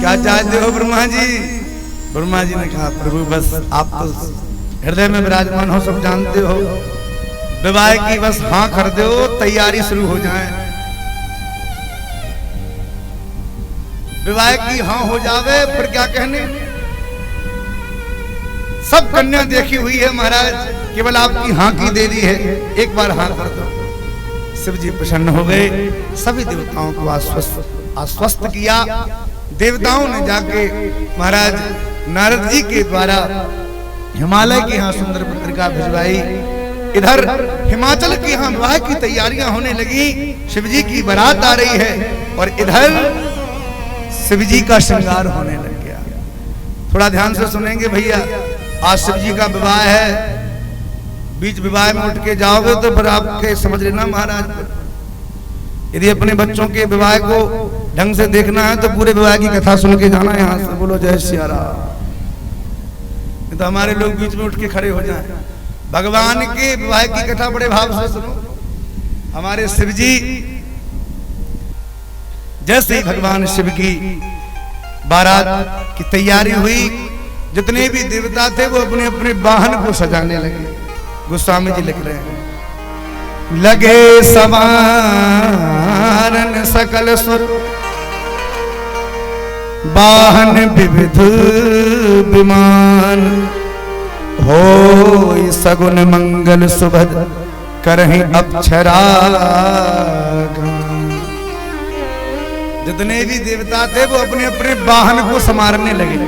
क्या चाहते हो ब्रह्मा जी? ब्रह्मा जी ने कहा प्रभु बस आप तो हृदय में विराजमान हो, सब जानते हो, विवाह की बस हाँ कर दो, तैयारी शुरू हो जाए। विवाह की हाँ हो जावे फिर क्या कहने, सब कन्या देखी हुई है महाराज, केवल आपकी हाँ की देरी है, एक बार हाँ कर दो। शिव जी प्रसन्न हो गए, सभी देवताओं को आश्वस्त किया। देवताओं ने जाके महाराज नारद जी के द्वारा हिमालय की यहाँ सुंदर पत्रिका भिजवाई। इधर हिमाचल की यहाँ विवाह की तैयारियां होने लगी, शिव जी की बारात आ रही है और इधर शिव जी का श्रृंगार होने लग गया। थोड़ा ध्यान से सुनेंगे भैया, आज शिव जी का विवाह है, बीच विवाह में उठ के जाओगे तो फिर आपके समझ लेना महाराज, यदि अपने बच्चों के विवाह को ढंग से देखना है तो पूरे विवाह की कथा सुन के जाना। यहाँ से बोलो जय सिया राम, तो हमारे लोग बीच में उठ के खड़े हो जाएं। भगवान के विवाह की कथा बड़े भाव से सुनो। हमारे शिव जी, जैसे ही भगवान शिव की बारात की तैयारी हुई, जितने भी देवता थे वो अपने अपने वाहन को सजाने लगे। गोस्वामी जी लिख रहे हैं, लगे सवारन सकल सुर, वाहन विविध विमान, हो सगुन मंगल सुभद करहि अप्सरा। जितने भी देवता थे वो अपने अपने वाहन को संवारने लगे।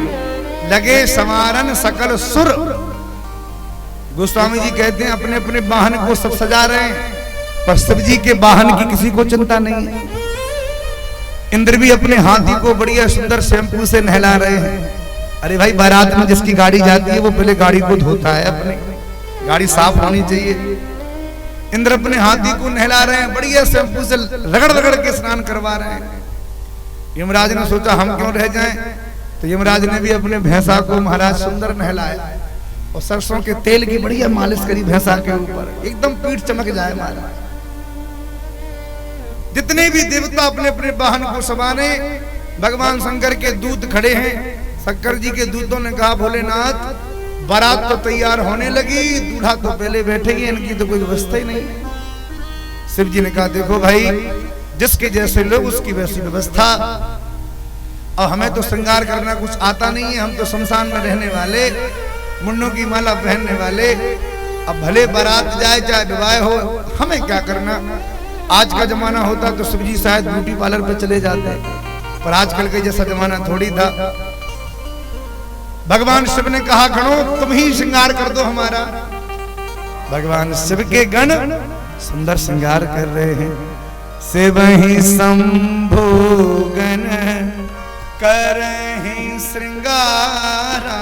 लगे संवारन सकल सुर, गोस्वामी जी कहते हैं अपने अपने वाहन को सब सजा रहे हैं, पर शिव जी के वाहन की किसी को चिंता नहीं है। इंद्र भी अपने हाथी को बढ़िया सुंदर शैम्पू से नहला रहे हैं। अरे भाई, बारात में जिसकी गाड़ी जाती है वो पहले गाड़ी को धोता है, अपने गाड़ी साफ होनी चाहिए। इंद्र अपने हाथी को नहला रहे हैं, बढ़िया शैम्पू से रगड़ रगड़ के स्नान करवा रहे हैं। यमराज ने सोचा हम क्यों रह जाएं, तो यमराज ने भी अपने भैंसा को महाराज सुंदर नहलाया और सरसों के तेल की बढ़िया मालिश करी भैंसा के ऊपर, एकदम पीठ चमक जाए महाराज। जितने भी देवता अपने अपने वाहन को सवारे, भगवान शंकर के दूत खड़े हैं। शंकर जी के दूतों ने कहा भोलेनाथ, बारात तो तैयार होने लगी, दूल्हा तो पहले बैठेगी, इनकी तो कोई व्यवस्था ही नहीं। शिव जी ने कहा देखो भाई, जिसके जैसे लोग उसकी वैसी व्यवस्था, और हमें तो श्रृंगार करना कुछ आता नहीं है, हम तो शमशान में रहने वाले, मुंडों की माला पहनने वाले। अब भले बारात जाए चाहे विवाह हो, हमें क्या करना। आज का जमाना होता तो शिव जी शायद ब्यूटी पार्लर पे चले जाते, पर आजकल के जैसा जमाना थोड़ी था। भगवान शिव ने कहा गणों तुम ही श्रृंगार कर दो हमारा। भगवान शिव के गण सुंदर श्रृंगार कर रहे हैं। शिव ही शंभु गण करहि श्रृंगारा,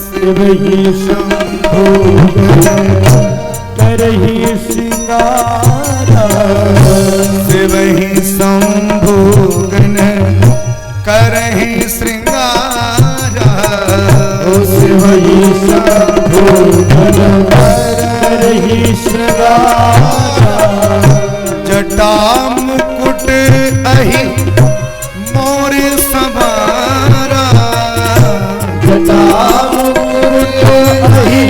शिव ही शंभु गण करहि श्रृंगारा, शिव ही शंभु गण करहि श्रृंगारा, शिव ही शंभु गण करहि श्रृंगारा। जटा मुकुट अहि मोर सवारा, जटा मुकुट अहि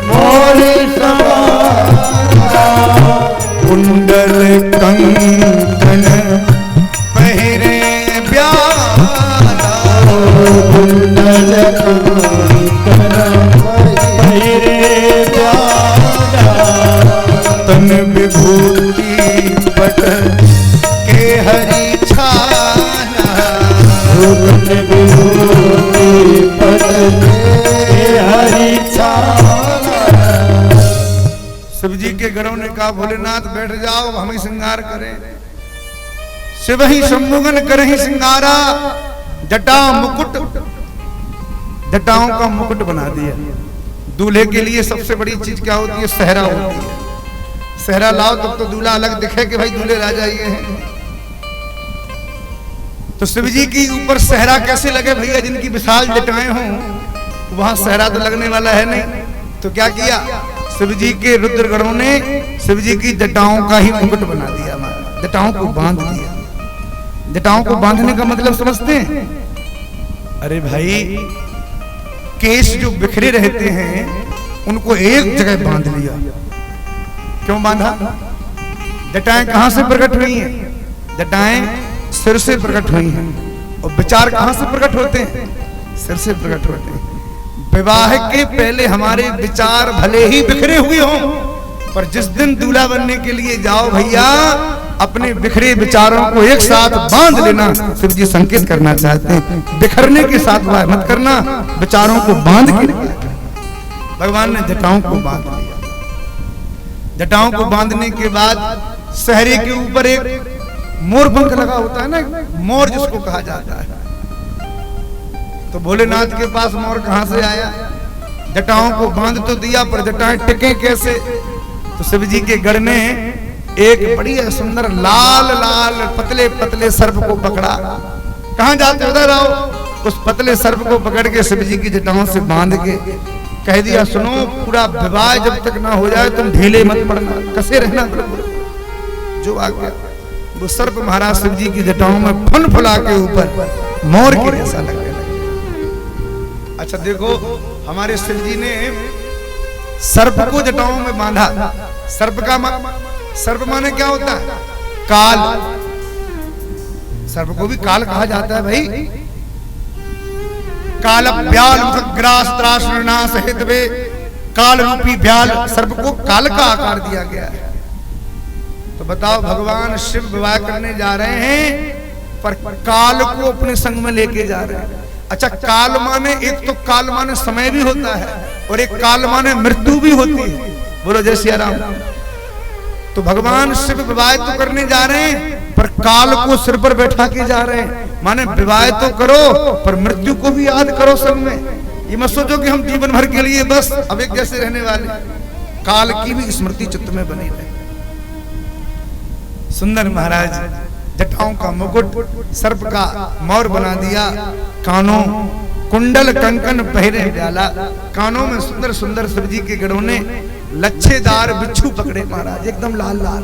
मोर सवारा, कुंडल कंकन पहिरे प्यारा, कुंडल कंकन पहिरे प्यारा, तन विभूति पट के हरि छाना, तन विभूति पट के हरि छाना। शिव जी के गणों ने कहा भोलेनाथ बैठ जाओ, हम ही श्रृंगार करें। शिव ही शंभुगन करहि श्रृंगारा, जटा मुकुट, जटाओं का मुकुट बना दिया। दूल्हे के लिए सबसे बड़ी चीज क्या होती है? सेहरा होती है। सेहरा लाओ तब तो दूल्हा अलग दिखे कि भाई दूल्हे राजा ये हैं। तो शिव जी के ऊपर सेहरा कैसे लगे भैया? जिनकी विशाल जटाएं हों वहां सेहरा तो लगने वाला है नहीं। तो क्या किया शिव जी के रुद्रगणों ने? शिव जी की जटाओं का ही मुकुट बना दिया, जटाओं को बांध दिया। जटाओं को बांधने का मतलब समझते हैं? अरे भाई, केश जो बिखरे रहते हैं उनको एक जगह बांध लिया। क्यों बांधा? जटाएं कहां से प्रकट हुई हैं? जटाएं सिर से प्रकट हुई हैं। और विचार कहां से प्रकट होते हैं? सिर से प्रकट होते हैं। विवाह के पहले हमारे विचार भले ही बिखरे हुए हों, पर जिस दिन दूल्हा बनने के लिए जाओ भैया, अपने बिखरे विचारों को एक साथ बांध लेना। शिव जी संकेत करना चाहते हैं, बिखरने के साथ वाह मत करना, विचारों को बांध के। भगवान ने जटाओं को बांध लिया। जटाओं को बांधने के बाद सहरे के ऊपर एक मोर पंख लगा होता है ना, मोर जिसको कहा जाता है। तो भोलेनाथ के पास मोर कहां से आया? जटाओं को बांध तो दिया, पर जटाएं टिके कैसे? तो शिव जी के गढ़ ने एक बड़ी सुंदर लाल लाल पतले पतले सर्प को पकड़ा। कहां जाते? उधर आओ। उस पतले सर्प को पकड़ के शिव जी की जटाओं से बांध के कह दिया, सुनो, पूरा विवाह जब तक ना हो जाए तुम ढीले मत पड़ना, कसे रहना। जो आ गया वो सर्प महाराज शिव जी की जटाओं में फन फुला के ऊपर मोर के जैसा लगने लगा। अच्छा देखो, हमारे शिव जी ने सर्प को जटाओं में बांधा। सर्प माने क्या होता है? काल। सर्प को भी काल कहा जाता है भाई। काल ब्याल ग्रास त्रास नाश हेतवे, काल रूपी ब्याल, सर्प को काल का आकार दिया गया है। तो बताओ, भगवान शिव विवाह करने जा रहे हैं, पर काल को अपने संग में लेके जा रहे हैं। अच्छा, काल माने, एक तो काल माने समय भी होता है, और एक काल माने मृत्यु भी होती है। बोलो जय सिया राम। तो भगवान शिव विवाह तो करने जा रहे हैं, पर काल को सिर पर बैठा के जा रहे हैं। माने विवाह तो करो, पर मृत्यु को भी याद करो संग में। ये मत सोचो कि हम जीवन भर के लिए बस अब एक जैसे रहने वाले। काल की भी स्मृति चित्त में बनी रहे। सुंदर महाराज जटाओं का मुकुट सर्प का मोर बना दिया। कानों कुंडल कंकन पहरे ब्याला। कानों में सुंदर सुंदर शिव जी के गढ़ों ने लच्छेदार बिच्छू पकड़े महाराज, एकदम लाल लाल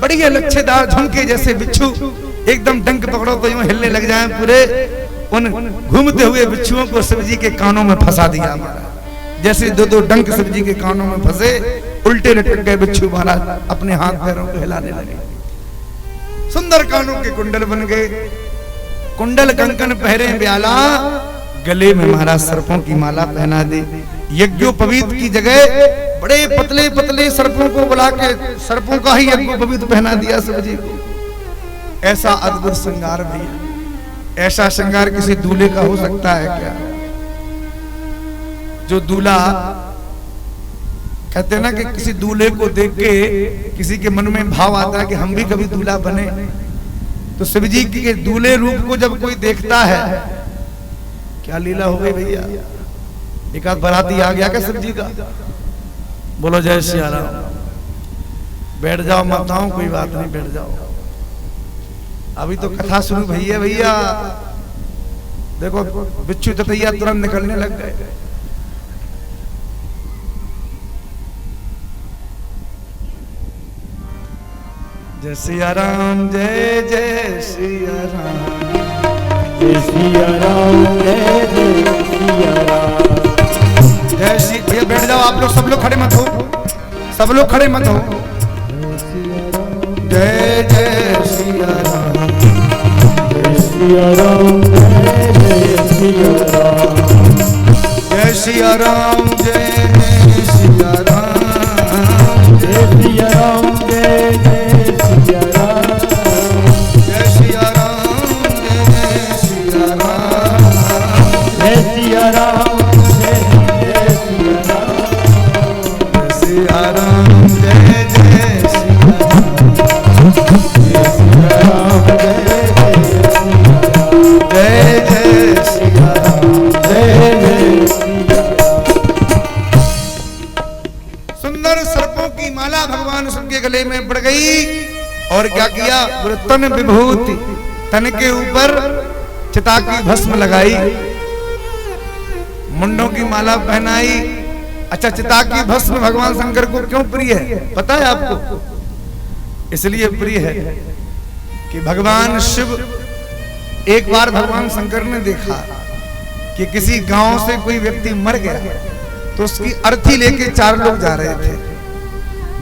बढ़िया लच्छेदार झुमके जैसे बिच्छू, एकदम डंक पकड़ो तो यूं हिलने लग जाएं पूरे। उन घूमते हुए बिच्छुओं को शिव जी के कानों में फंसा दिया महाराज। जैसे दो दो डंक शिव जी के कानों में फंसे, उल्टे लटक गए बिच्छू महाराज, अपने हाथ पैरों को हिलाने लगे। सुंदर कानों के कुंडल बन गए। कुंडल कंकन पहरे ब्याला, गले में महाराज सर्पों की माला पहना दी। यज्ञोपवीत की जगह बड़े पतले पतले सर्पों को बुला के सर्पों का ही यज्ञोपवीत पहना दिया शिव जी को। ऐसा अद्भुत श्रृंगार भी, ऐसा श्रृंगार किसी दूल्हे का हो सकता है क्या? जो दूल्हा कहते हैं ना कि किसी दूल्हे को देख के किसी के मन में भाव आता है कि हम भी कभी दूल्हा बने। तो शिव जी के दूल्हे रूप को जब कोई देखता है, क्या लीला हो गई भैया। एक आध बाराती आ गया क्या शिव जी का? बोलो जय सिया राम। बैठ जाओ, मत आओ, कोई बात नहीं, बैठ जाओ, अभी तो कथा सुनो भैया। भैया देखो, बिच्छू ततैया तुरंत निकलने लग गए। जय सिया राम, जय जय सिया राम, जय सिया राम, जय जय सिया राम। जय श्री। भैया बैठ जाओ, आप लोग सब लोग खड़े मत हो, सब लोग खड़े मत हो। जय जय सिया राम, जय सिया राम, जय जय सिया राम, जय सिया राम, जय जय सिया राम, जय सिया राम, जय जय सिया राम, जय सिया राम, जय सिया राम, जय सिया राम, जय जय सिया राम, जय सिया राम, जय जय सिया राम, जय जय सिया राम, जय जय सिया राम। सुंदर सर्पों की माला भगवान सबके गले में पड़ गई। और क्या किया? तन विभूति, तन के ऊपर चिता की भस्म लगाई, मुंडों की माला पहनाई। अच्छा, चिता की भस्म भगवान शंकर को क्यों प्रिय है पता है आपको? इसलिए प्रिय है कि भगवान शिव एक बार भगवान शंकर ने देखा कि किसी गांव से कोई व्यक्ति मर गया, तो उसकी अर्थी लेके 4 लोग जा रहे थे।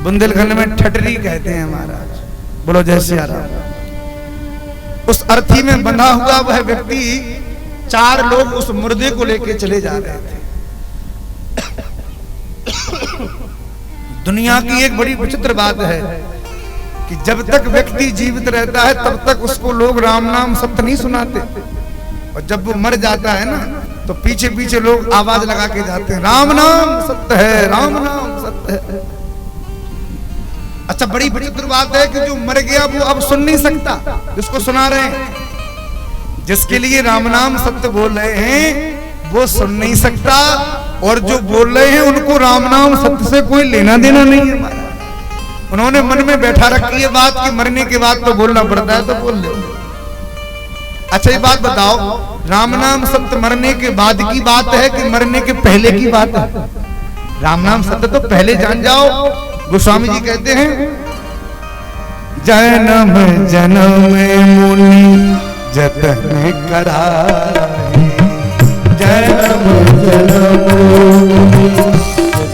बुंदेलखंड में ठटरी कहते हैं महाराज, बोलो जय सिया राम। उस अर्थी में बंधा हुआ वह व्यक्ति 4 लोग उस मुर्दे को लेके चले जा रहे थे। दुनिया की एक बड़ी विचित्र बात है कि जब तक व्यक्ति जीवित रहता है तब तक उसको लोग राम नाम सत्य नहीं सुनाते, और जब वो मर जाता है ना तो पीछे पीछे लोग आवाज लगा के जाते हैं, राम नाम सत्य है, राम नाम सत्य है। अच्छा, बड़ी विचित्र बात है कि जो मर गया वो अब सुन नहीं सकता, जिसको सुना रहे हैं, जिसके लिए राम नाम सत्य बोल रहे हैं वो सुन नहीं सकता, और जो बोल रहे हैं उनको राम नाम सत्य से कोई लेना देना नहीं है। उन्होंने मन में बैठा रखी है बात कि मरने के बाद तो बोलना पड़ता है, तो बोल ले। अच्छा, ये बात बताओ, राम नाम सत्य मरने के बाद की बात है कि मरने के पहले की बात है? राम नाम सत्य तो पहले जान जाओ। गोस्वामी जी कहते हैं, जन्म जन्म मुनि जतन कराए, जन्म जन्म मुनि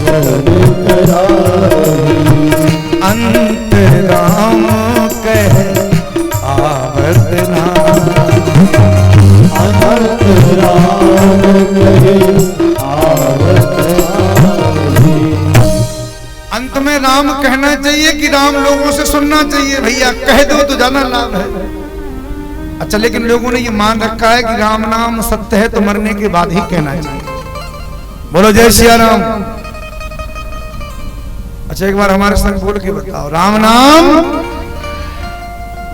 जतन कराए, अंत राम कह आवत नाम, अंत राम कहे आवत नाम। अंत में राम कहना चाहिए कि राम लोगों से सुनना चाहिए? भैया कह दो तो ज्यादा लाभ है। अच्छा, लेकिन लोगों ने ये मान रखा है कि राम नाम सत्य है तो मरने के बाद ही कहना चाहिए। बोलो जय सिया राम। अच्छा, एक बार हमारे संग बोल के बताओ, राम नाम।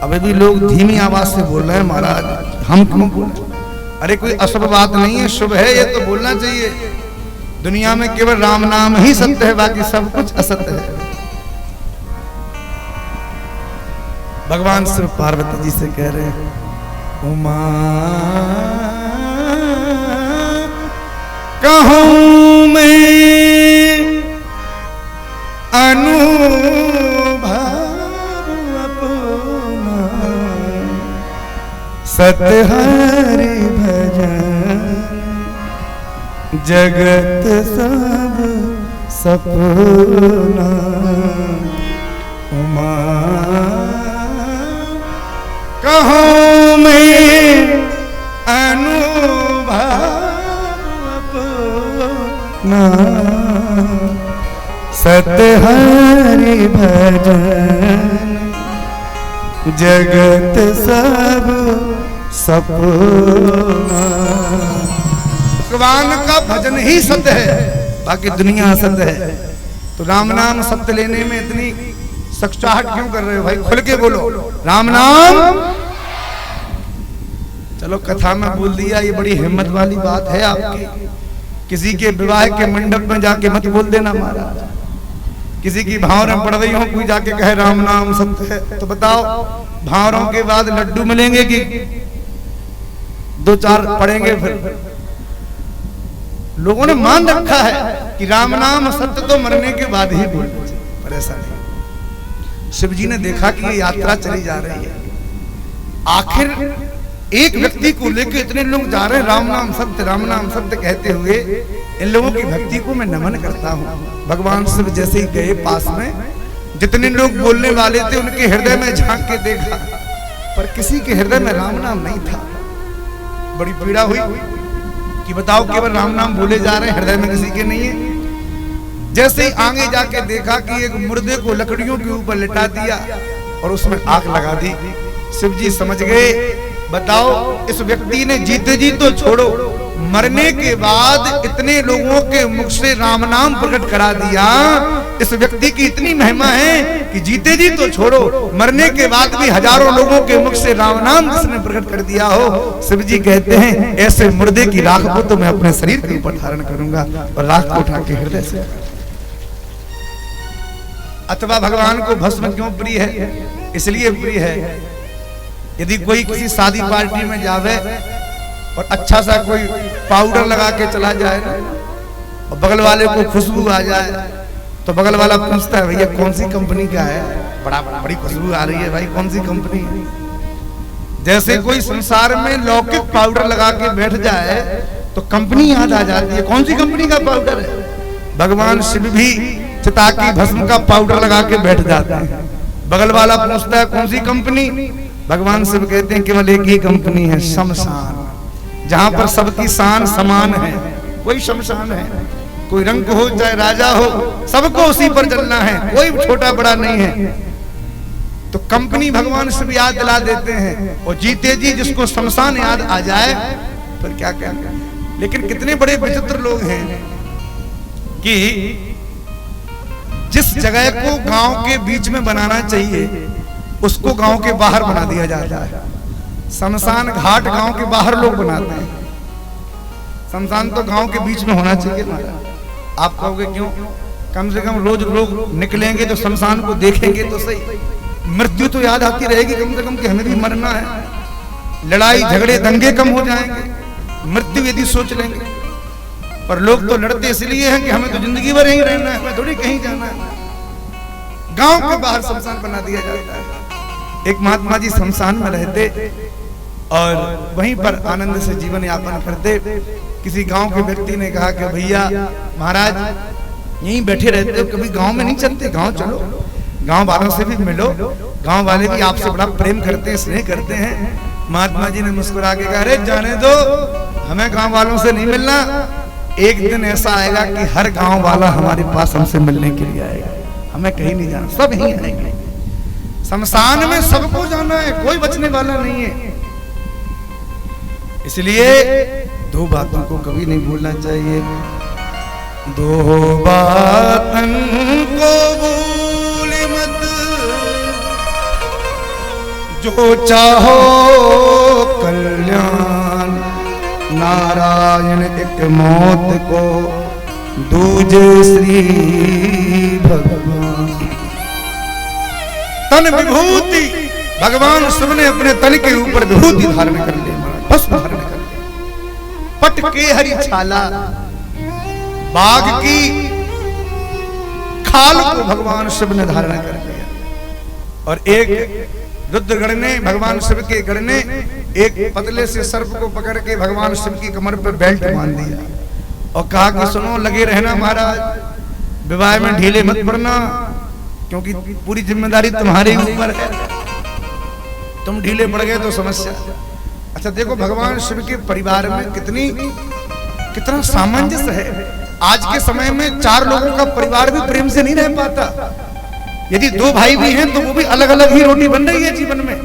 अभी भी लोग धीमी आवाज से बोल रहे हैं महाराज, हम क्यों बोले? अरे कोई अशुभ बात नहीं है, शुभ है, ये तो बोलना चाहिए। दुनिया में केवल राम नाम ही सत्य है, बाकी सब कुछ असत्य है। भगवान शिव पार्वती जी से कह रहे हैं, उमा कहूं मैं अनुभव अपना, सत्य हरि भजन जगत सब सपना। उमा कहूं मैं अनुभव अपना, सत्य हरि भजन जगत सब सपना। भगवान का भजन ही सत्य है, बाकी दुनिया असत्य है। तो राम नाम सत्य लेने में इतनी सकचाहट क्यों कर रहे हो भाई? खुल के बोलो राम नाम। चलो, कथा में बोल दिया, ये बड़ी हिम्मत वाली बात है आपकी। किसी के विवाह के मंडप में जाके मत बोल देना महाराज। किसी की भावरें पड़ रही हो, कोई जाके कहे राम नाम सत्य है, तो बताओ भावरों के बाद लड्डू मिलेंगे कि 2-4 पड़ेंगे? फिर लोगों ने मान रखा है कि राम नाम सत्य तो मरने के बाद ही बोलना चाहिए, पर ऐसा नहीं। शिव जी ने देखा कि ये यात्रा चली जा रही है, आखिर एक व्यक्ति को लेकर इतने लोग जा रहे हैं राम नाम सत्य कहते हुए, इन लोगों की भक्ति को मैं नमन करता हूँ। भगवान शिव जैसे ही गए पास में, जितने लोग बोलने वाले थे उनके हृदय में झांक के देखा, पर किसी के हृदय में राम नाम नहीं था। बड़ी पीड़ा हुई कि बताओ, केवल राम नाम बोले जा रहे हैं, हृदय में किसी के नहीं है। जैसे ही आगे जाके देखा कि एक मुर्दे को लकड़ियों के ऊपर लिटा दिया और उसमें आग लगा दी। शिव जी समझ गए, बताओ इस व्यक्ति ने जीते जी तो छोड़ो, मरने के बाद इतने लोगों के मुख से राम नाम प्रकट करा दिया। इस व्यक्ति की इतनी महिमा है कि जीते जी तो छोड़ो, मरने के बाद भी हजारों लोगों के मुख से राम नाम जिसने प्रकट कर दिया हो। शिव जी कहते हैं, ऐसे मुर्दे की राख को तो मैं अपने शरीर के ऊपर धारण करूंगा और राख को उठा के हृदय से। अथवा भगवान को भस्म क्यों प्रिय है? इसलिए प्रिय है, यदि कोई किसी शादी पार्टी में जावे और अच्छा सा कोई पाउडर लगा के चला जाए और बगल वाले को खुशबू आ जाए, तो बगल वाला पूछता है, भैया कौन सी कंपनी का है? बड़ी खुशबू आ रही है भाई, कौन सी कंपनी है? जैसे कोई संसार में लौकिक पाउडर लगा के बैठ जाए तो कंपनी याद आ जाती है। कौन सी कंपनी का पाउडर है? भगवान शिव भी चिता की भस्म का पाउडर लगा के बैठ जाते हैं। बगल वाला पूछता है कौन सी कंपनी? भगवान शिव कहते हैं केवल एक ही कंपनी है, शमशान, जहां पर सबकी शान समान है, वही शमशान है। कोई रंग हो चाहे राजा हो, सबको उसी पर चलना है, कोई छोटा बड़ा नहीं है। तो कंपनी भगवान शिव याद दिला देते हैं, और जीते जी जिसको शमशान याद आ जाए फिर क्या कहना। लेकिन कितने बड़े विचित्र लोग हैं कि जिस जगह को गांव के बीच में बनाना चाहिए उसको गांव के बाहर बना दिया जाता है। शमशान घाट गांव के बाहर लोग बनाते हैं, शमशान तो गांव के बीच में होना चाहिए महाराज। आप कहोगे क्यों? कम से कम रोज लोग निकलेंगे तो शमशान को देखेंगे तो सही, मृत्यु तो याद आती रहेगी कम से कम कि हमें भी मरना है। लड़ाई झगड़े दंगे कम हो जाएंगे, मृत्यु यदि सोच लेंगे। पर लोग तो लड़ते इसलिए हैं कि हमें तो जिंदगी भर यहीं रहना है, हमें थोड़ी कहीं जाना है। गांव के बाहर शमशान बना दिया जाता है। एक महात्मा जी शमशान में रहते और वहीं पर आनंद से जीवन यापन करते। किसी गांव के व्यक्ति ने कहा कि भैया महाराज यहीं बैठे रहते हो, कभी गांव में नहीं चलते? गांव चलो, गांव वालों से भी मिलो, गांव वाले भी आपसे बड़ा प्रेम करते हैं, स्नेह करते हैं। महात्मा जी ने मुस्कुरा के कहा अरे जाने दो, हमें गांव वालों से नहीं मिलना। एक दिन ऐसा आएगा कि हर गांव वाला हमारे पास हमसे मिलने के लिए आएगा, हमें कहीं नहीं जाना, सब यहीं आएंगे। शमशान में सबको जाना है, कोई बचने वाला नहीं है। इसलिए दो बातों को कभी नहीं भूलना चाहिए। दो बातन को भूल मत, जो चाहो कल्याण, नारायण एक मौत को, दूजे श्री भगवान। तन विभूति, भगवान शिव ने अपने तन के ऊपर विभूति धारण कर ली, भस्म धारण कर ली। पट के हरि छाला, बाघ की खाल को भगवान शिव ने धारण कर लिया। और एक रुद्रगण ने, भगवान शिव के गण ने एक पतले से सर्प को पकड़ के भगवान शिव की कमर पर बेल्ट बांध दिया और कहा कि सुनो, लगे रहना महाराज, विवाह में ढीले मत पड़ना, क्योंकि पूरी जिम्मेदारी तुम्हारे ऊपर है। तुम ढीले पड़ गए तो समस्या। अच्छा देखो, भगवान शिव के परिवार में कितना सामंजस्य है। आज के समय में 4 लोगों का परिवार भी प्रेम से नहीं रह पाता। यदि 2 भाई भी हैं तो वो भी अलग अलग ही रोटी बन रही है जीवन में।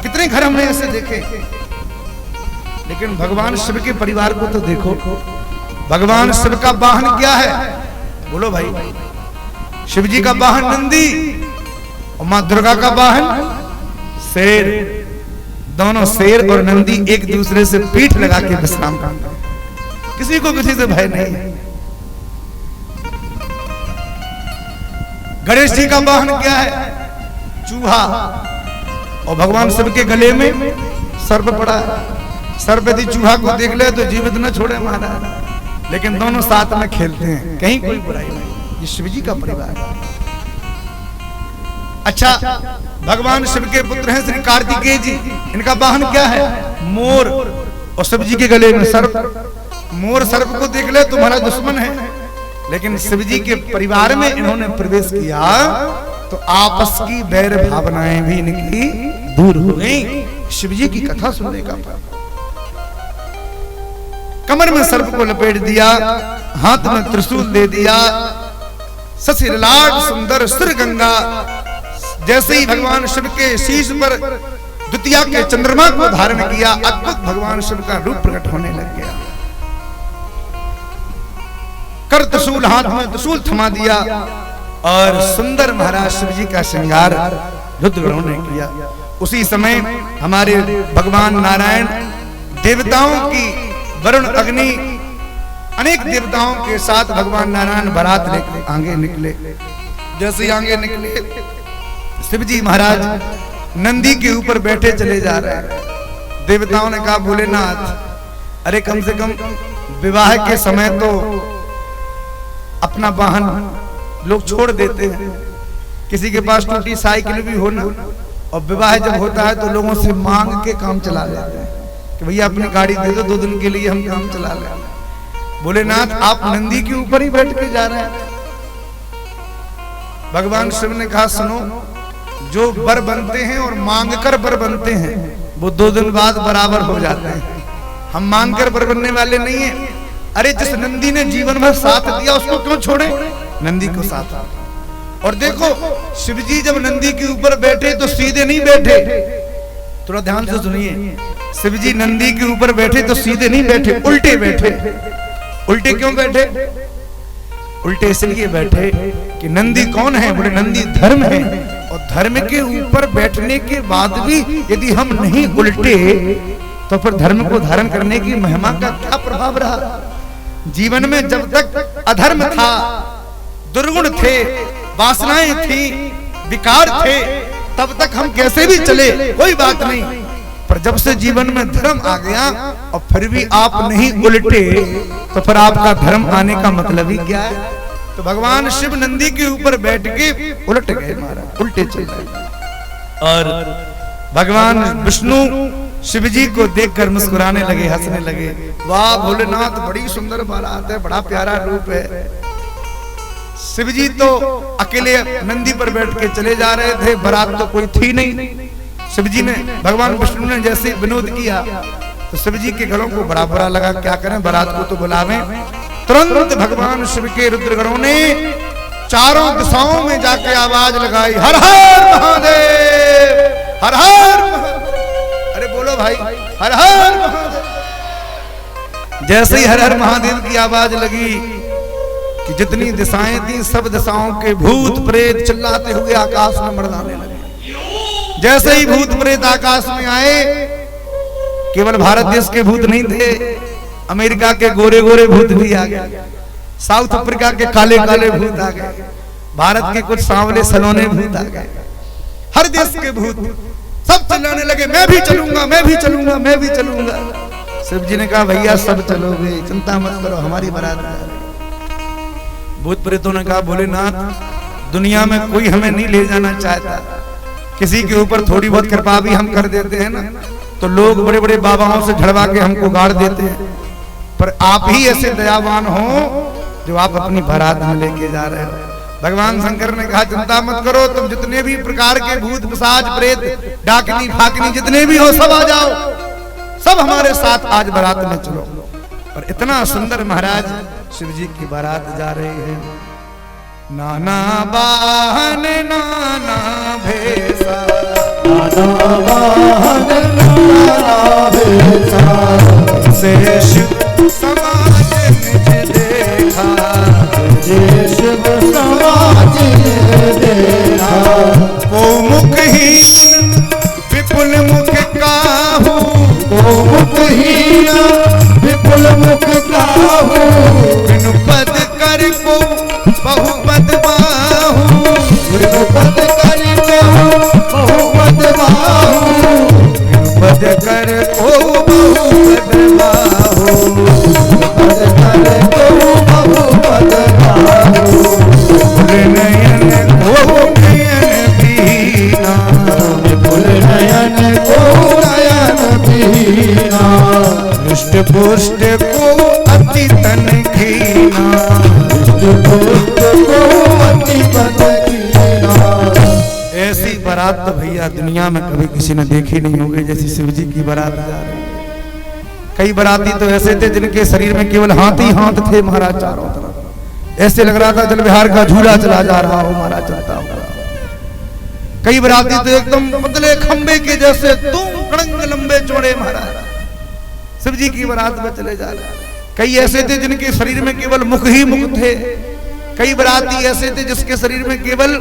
कितने घर हमने ऐसे देखे। लेकिन भगवान शिव के परिवार को तो देखो। भगवान शिव का वाहन क्या है? बोलो भाई। शिव जी का वाहन नंदी और मां दुर्गा का वाहन शेर। दोनों शेर और नंदी एक दूसरे से पीठ लगा के विश्राम करते हैं, किसी को किसी से भय नहीं है। गणेश जी का वाहन क्या है? चूहा। और भगवान शिव के गले में सर्प पड़ा है। सर्प यदि चूहा को देख ले तो जीवित न छोड़े महाराज। लेकिन दोनों साथ में खेलते हैं, कहीं कोई बुराई नहीं। ये शिव जी का परिवार है। अच्छा, भगवान शिव के पुत्र हैं श्री कार्तिकेय जी। इनका वाहन क्या है? मोर। और शिव जी के गले में सर्प। मोर सर्प को देख ले तुम्हारा दुश्मन है, लेकिन शिव जी के परिवार में इन्होंने प्रवेश किया तो आपस की बैर भावनाएं भी इनकी दूर हो गई। शिव जी की कथा सुनने का फल। कमर में सर्प को लपेट दिया, हाथ में त्रिशूल दे दिया, ससिरलाट सुंदर सिर गंगा। जैसे ही भगवान शिव के शीश पर द्वितीया के चंद्रमा को धारण किया, अद्भुत भगवान शिव का रूप प्रकट होने लग गया। कर त्रिशूल, हाथ में त्रिशूल थमा दिया और सुंदर महाराज शिव जी का श्रृंगार रुद्रगणों ने किया। उसी समय हमारे भगवान नारायण देवताओं की, वरुण अग्नि अनेक देवताओं के साथ भगवान नारायण बारात लेकर आगे निकले। जैसे आगे निकले, शिव जी महाराज नंदी के ऊपर बैठे चले जा रहे हैं। देवताओं ने कहा भोलेनाथ, अरे कम से कम विवाह के समय तो अपना वाहन लोग छोड़ देते हैं। किसी के पास टूटी साइकिल भी हो ना, और विवाह जब होता है तो लोगों से मांग के काम चला लेते हैं कि भैया अपनी गाड़ी दे दो 2 दिन के लिए हम काम चला लें। भोलेनाथ आप नंदी के ऊपर ही बैठ के जा रहे हैं। भगवान शिव ने कहा सुनो, जो बर बनते हैं और मांग कर बर बनते हैं वो 2 दिन बाद बराबर हो जाते हैं। हम मांग कर बर बनने वाले नहीं है। अरे जिस नंदी ने जीवन भर साथ दिया उसको क्यों छोड़े, नंदी को साथ। और देखो शिवजी जब नंदी के ऊपर बैठे तो सीधे नहीं बैठे, थोड़ा ध्यान से सुनिए। शिवजी नंदी के ऊपर बैठे तो सीधे नहीं बैठे, उल्टे बैठे। उल्टे क्यों बैठे? उल्टे इसलिए बैठे कि नंदी कौन है? बोले नंदी धर्म है। और धर्म के ऊपर बैठने के बाद भी यदि हम नहीं उल्टे तो फिर धर्म को धारण करने की महिमा का क्या प्रभाव रहा? जीवन में जब तक अधर्म था, दुर्गुण थे, वासनाएं थी, विकार थे, तब तक हम कैसे भी चले कोई बात नहीं। पर जब से जीवन में धर्म आ गया और फिर भी आप नहीं उल्टे तो फिर आपका धर्म आने का मतलब ही क्या है? तो भगवान शिव नंदी के ऊपर बैठ के उलट गए महाराज, उल्टे चल गए। और भगवान विष्णु शिव जी को देखकर मुस्कुराने लगे, हंसने लगे। वाह भोलेनाथ, बड़ी सुंदर बारात है, बड़ा प्यारा रूप है। शिव जी तो अकेले नंदी पर बैठ के चले जा रहे थे, बारात तो कोई थी नहीं। शिव जी ने, भगवान विष्णु ने जैसे विनोद किया तो शिव जी के गणों को बड़ा बुरा लगा। क्या करें, बारात को तो बुलावें। तुरंत भगवान शिव के रुद्रगणों ने चारों दिशाओं में जाके आवाज लगाई, हर हर महादेव, हर हर महादेव। अरे बोलो भाई, हर हर महादेव। जैसे ही हर हर महादेव की आवाज लगी कि जितनी दिशाएं थी सब दिशाओं के भूत प्रेत चिल्लाते हुए आकाश में मर्दाने लगे। जैसे ही भूत प्रेत आकाश में आए, केवल भारत देश के भूत नहीं थे, अमेरिका के गोरे गोरे भूत भी आ गए, साउथ अफ्रीका के काले काले भूत आ गए, भारत के कुछ सांवले सलोने भूत आ गए, हर देश के भूत सब चिल्लाने लगे, मैं भी चलूंगा, मैं भी चलूंगा, मैं भी चलूंगा। शिव जी ने कहा भैया सब चलोगे, चिंता मत करो, हमारी बारात जा रही है। भूत प्रेतों ने कहा भोलेनाथ, दुनिया में कोई हमें नहीं ले जाना चाहता, किसी के ऊपर थोड़ी बहुत कृपा भी हम कर देते हैं ना तो लोग बड़े बड़े बाबाओं से झड़वा के हमको गाड़ देते हैं, पर आप ही ऐसे दयावान हो जो आप अपनी बारात में लेके जा रहे हो। भगवान शंकर ने कहा चिंता मत करो, तुम जितने भी प्रकार के भूत पिशाच प्रेत डाकनी फाकनी जितने भी हो सब आ जाओ, सब हमारे साथ आज बारात में चलो। और इतना सुंदर महाराज शिव जी की बारात जा रही है। नाना वाहन नाना भेसा, नाना वाहन नाना भेसा, से शिव समाज निज देखा, जे शिव समाज देखा। को मुखहीन विपुल मुख काहू, को मुखहीन विपुल मुख काहू। बिनु पद कर को बहुपद बाहू, बिनु पद कर को बहुपद बाहू। बिनु पद कर को बहुपद बाहू, पद कर को बहुपद बाहू। फूल नयन को नयन बीना, फूल नयन को नयन बीना। हृष्ट पुष्ट को अति तन घीना, ऐसी बारात तो भैया दुनिया में कभी किसी ने देखी नहीं होगी जैसी शिव जी की बारात जा रही है। कई बाराती तो ऐसे थे जिनके शरीर में केवल हाथ ही हाथ थे महाराज, चारों तरफ ऐसे लग रहा था जल विहार का झूला चला जा रहा हो महाराज, चलता हो। कई बाराती तो एकदम पतले खंबे के जैसे तुम कड़ंग लंबे चौड़े महाराज शिव जी की बारात में चले जा रहे। कई ऐसे थे जिनके शरीर में केवल मुख ही मुख थे, कई बाराती ऐसे थे जिसके शरीर में केवल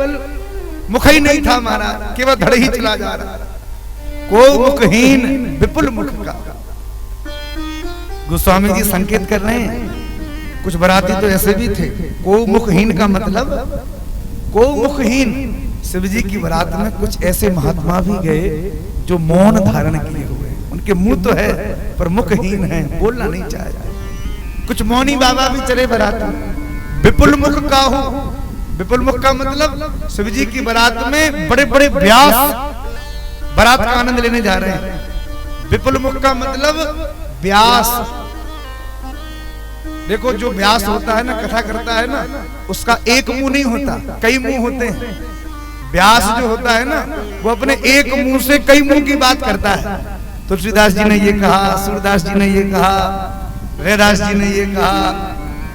मुख ही नहीं था महाराज, केवल धड़ ही चला जा रहा। को मुखहीन विपुल मुख का। गोस्वामी जी संकेत कर रहे हैं कुछ बाराती तो ऐसे भी थे। को मुखहीन का मतलब, को मुखहीन शिव जी की बारात में कुछ ऐसे महात्मा भी गए जो मौन धारण किए हुए, उनके मुंह तो है पर मुखहीन है, बोलना नहीं चाहते। कुछ मौनी बाबा भी चले बारात में। विपुल मुख का हो, विपुल मुख का मतलब शिव जी की बारात में बड़े बड़े व्यास बारात का आनंद लेने जा रहे हैं। विपुल मुख का मतलब व्यास। देखो जो व्यास होता है ना, कथा करता है ना, उसका एक मुंह नहीं होता, कई मुंह होते हैं। व्यास जो होता है ना, वो अपने एक मुंह से कई मुंह की बात करता है। तुलसीदास जी ने ये कहा, सूरदास जी ने ये कहा, रैदास जी ने ये कहा,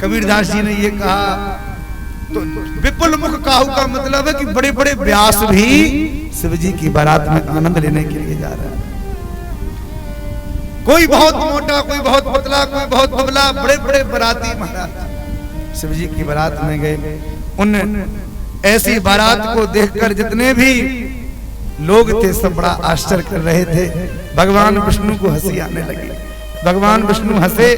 कबीरदास जी ने ये कहा। तो विपुल मुख काहू का मतलब है कि बड़े बड़े व्यास भी शिव जी की बारात में आनंद लेने के लिए जा रहा है। कोई बहुत मोटा, कोई बहुत पतला, कोई बहुत बबला, बड़े बड़े बाराती महाराज शिव जी की बारात में गए। उन ऐसी बारात को देखकर जितने भी लोग थे सब बड़ा आश्चर्य कर रहे थे। भगवान विष्णु को हंसी आने लगी। भगवान विष्णु हंसे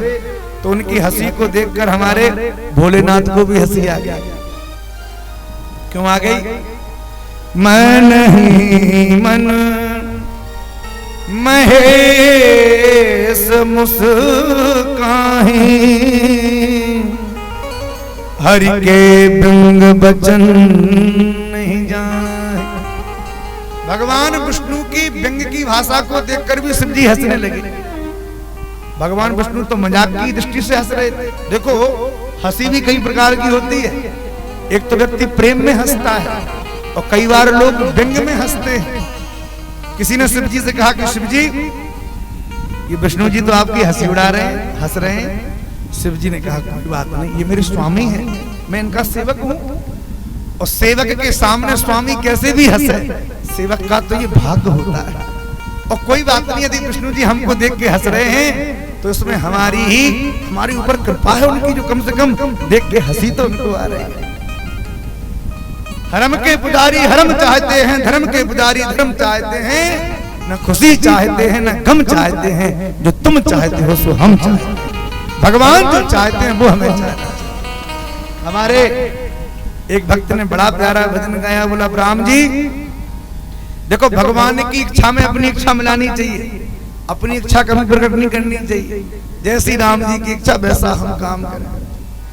तो उनकी हंसी को देखकर हमारे भोलेनाथ को भी हंसी आ गई। क्यों आ गई? मन ही मन महेश मुस्काहि, हरि के बिंग बचन नहीं जाए। भगवान विष्णु की व्यंग की भाषा को देखकर भी शिव जी हंसने लगे। भगवान विष्णु तो मजाक की दृष्टि से हंस रहे थे। देखो हंसी भी कई प्रकार की होती है। एक तो व्यक्ति प्रेम में हंसता है और कई बार लोग व्यंग में हंसते हैं। किसी ने शिव जी से कहा कि शिव जी, ये विष्णु जी तो आपकी हंसी उड़ा रहे हैं, हंस रहे हैं। शिव जी ने कहा कोई बात नहीं, ये मेरे स्वामी हैं, मैं इनका सेवक हूं। और सेवक के सामने स्वामी कैसे भी हंसे, सेवक का तो ये भाग्य होता है। और कोई बात नहीं, यदि विष्णु जी हमको देख के हंस रहे हैं तो इसमें हमारी ऊपर कृपा है उनकी, जो कम से कम देख के हंसी तो उनको आ रही है। हरम के पुजारी हरम चाहते हैं, धर्म के पुजारी धर्म चाहते हैं। न खुशी चाहते हैं न गम चाहते हैं, जो तुम चाहते हो सो हम चाहते हैं। भगवान जो चाहते हैं वो हमें चाहते। हमारे एक भक्त ने बड़ा प्यारा भजन गाया, बोला राम जी देखो भगवान की इच्छा में अपनी इच्छा मिलानी चाहिए, अपनी इच्छा कभी प्रकट नहीं करनी चाहिए। जैसी राम जी की इच्छा वैसा हम काम करें।